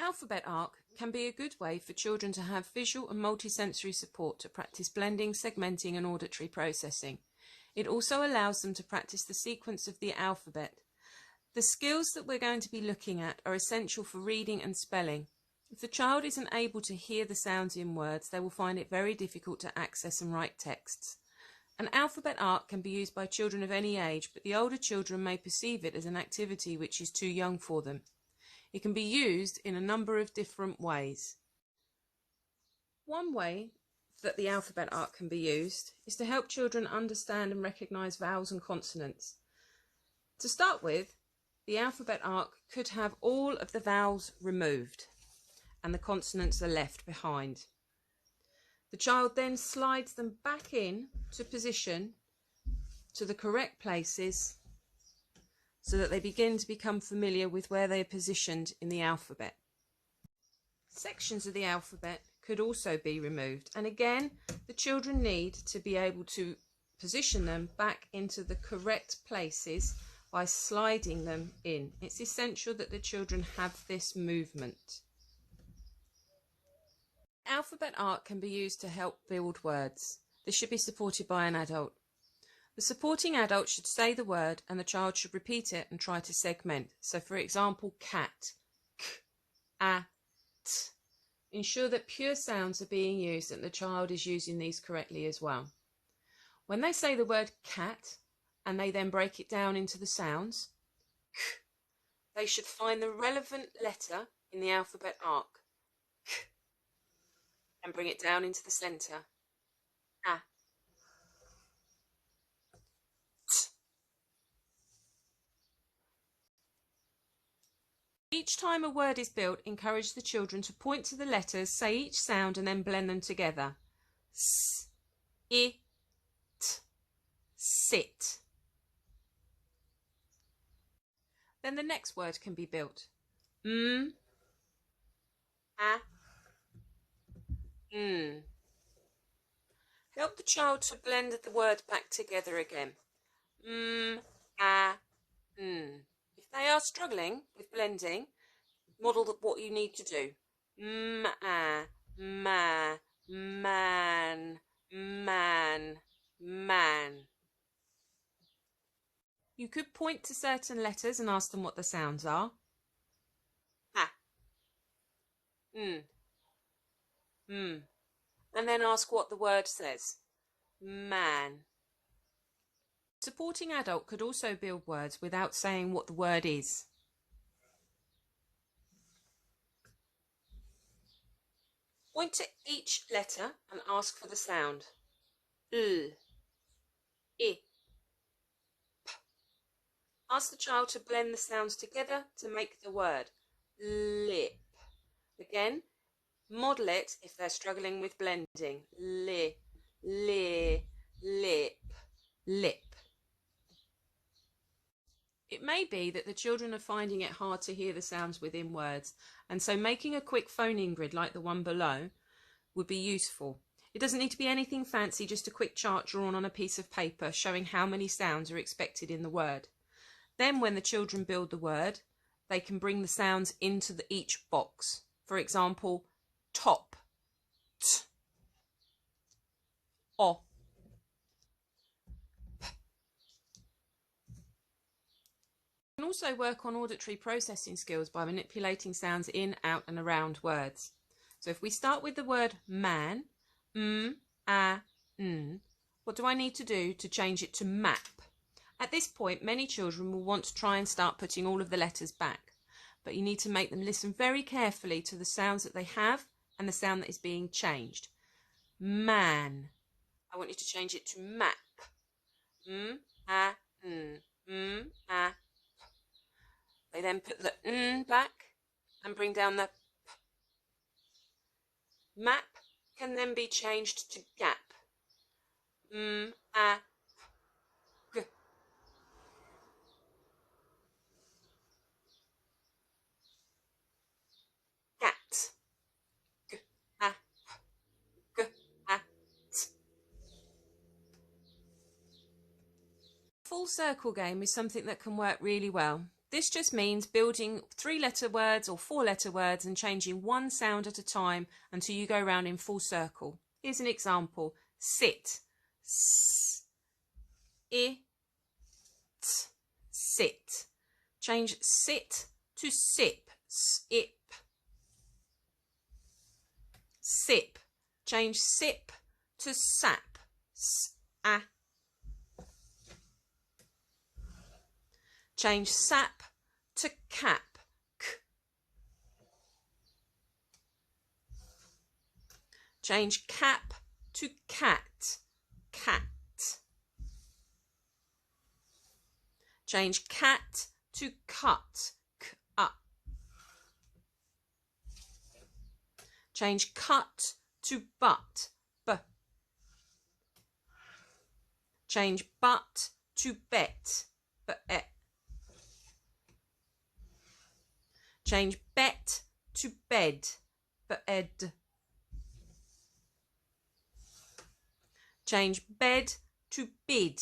Alphabet Arc can be a good way for children to have visual and multisensory support to practice blending, segmenting and auditory processing. It also allows them to practice the sequence of the alphabet. The skills that we're going to be looking at are essential for reading and spelling. If the child isn't able to hear the sounds in words, they will find it very difficult to access and write texts. An alphabet arc can be used by children of any age, but the older children may perceive it as an activity which is too young for them. It can be used in a number of different ways. One way that the alphabet arc can be used is to help children understand and recognise vowels and consonants. To start with, the alphabet arc could have all of the vowels removed and the consonants are left behind. The child then slides them back in to position to the correct places so that they begin to become familiar with where they are positioned in the alphabet. Sections of the alphabet could also be removed, and again the children need to be able to position them back into the correct places by sliding them in. It's essential that the children have this movement. Alphabet arc can be used to help build words. This should be supported by an adult. The supporting adult should say the word and the child should repeat it and try to segment. So for example, cat, k, a, t. Ensure that pure sounds are being used and the child is using these correctly as well. When they say the word cat and they then break it down into the sounds, k, they should find the relevant letter in the alphabet arc, k, and bring it down into the centre, a. Each time a word is built, encourage the children to point to the letters, say each sound and then blend them together. S, I, t, sit. Then the next word can be built. A, n. Help the child to blend the word back together again. A, n. If they are struggling with blending, model what you need to do. Ma, man, man. You could point to certain letters and ask them what the sounds are. A, n, and then ask what the word says. Man. Supporting adult could also build words without saying what the word is. Point to each letter and ask for the sound. L, I, p. Ask the child to blend the sounds together to make the word. Lip. Again, model it if they're struggling with blending. Li, lip, lip. It may be that the children are finding it hard to hear the sounds within words, and so making a quick phoneme grid like the one below would be useful. It doesn't need to be anything fancy, just a quick chart drawn on a piece of paper showing how many sounds are expected in the word. Then when the children build the word, they can bring the sounds into each box. For example, top, t, o, p. You can also work on auditory processing skills by manipulating sounds in, out and around words. So if we start with the word man, a, n, what do I need to do to change it to map? At this point, many children will want to try and start putting all of the letters back, but you need to make them listen very carefully to the sounds that they have and the sound that is being changed. Man. I want you to change it to map. A, n, a, p. They then put the n back and bring down the p. Map can then be changed to gap. A, p, g. Gat. G, a, p, g, a, t. Full circle game is something that can work really well. This just means building 3-letter words or 4-letter words and changing one sound at a time until you go round in full circle. Here's an example. Sit. S, I, t, sit. Change sit to sip. Sip. Sip. Change sip to sap. S-a. Change sap to cap. K. Change cap to cat. Cat. Change cat to cut. K-up. Change cut to butt. B. Change butt to bet. B-e. Change bet to bed. Bed. Change bed to bid.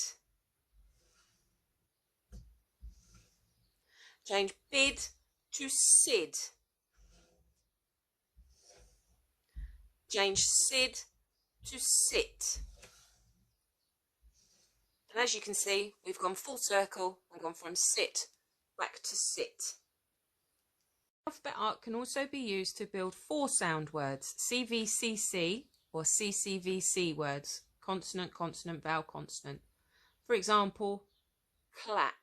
Change bid to sid. Change sid to sit. And as you can see, we've gone full circle and gone from sit back to sit. Alphabet art can also be used to build 4-sound words, CVCC or CCVC words, consonant, consonant, vowel, consonant. For example, clap,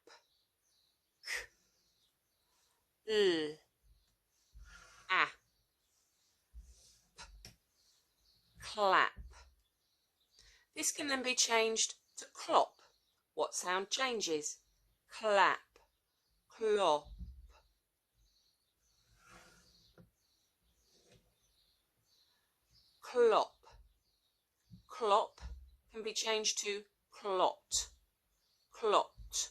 k, l, a, p, clap. This can then be changed to clop. What sound changes? Clap, clop. Clop. Clop can be changed to clot. Clot.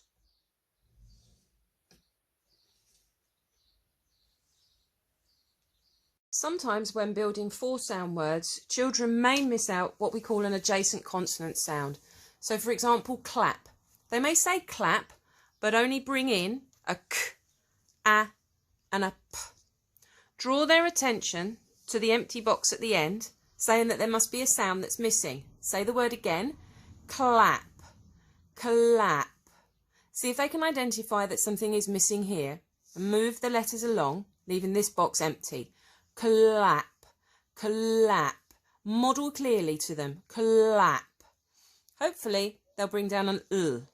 Sometimes when building 4-sound words, children may miss out what we call an adjacent consonant sound. So for example, clap. They may say clap, but only bring in a k, a, and a p. Draw their attention to the empty box at the end, saying that there must be a sound that's missing. Say the word again, clap, clap. See if they can identify that something is missing here and move the letters along, leaving this box empty. Clap, clap. Model clearly to them, clap. Hopefully they'll bring down an L.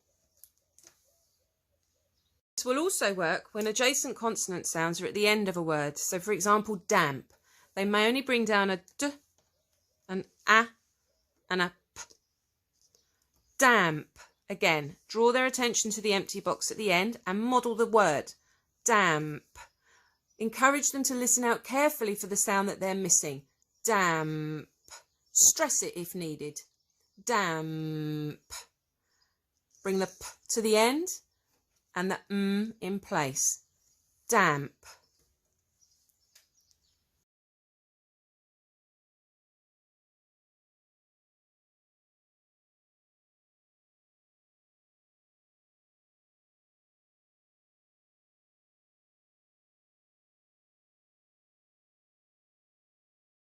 This will also work when adjacent consonant sounds are at the end of a word. So for example, damp. They may only bring down a D, an A, and a P. Damp. Again, draw their attention to the empty box at the end and model the word. Damp. Encourage them to listen out carefully for the sound that they're missing. Damp. Stress it if needed. Damp. Bring the P to the end and the M in place. Damp.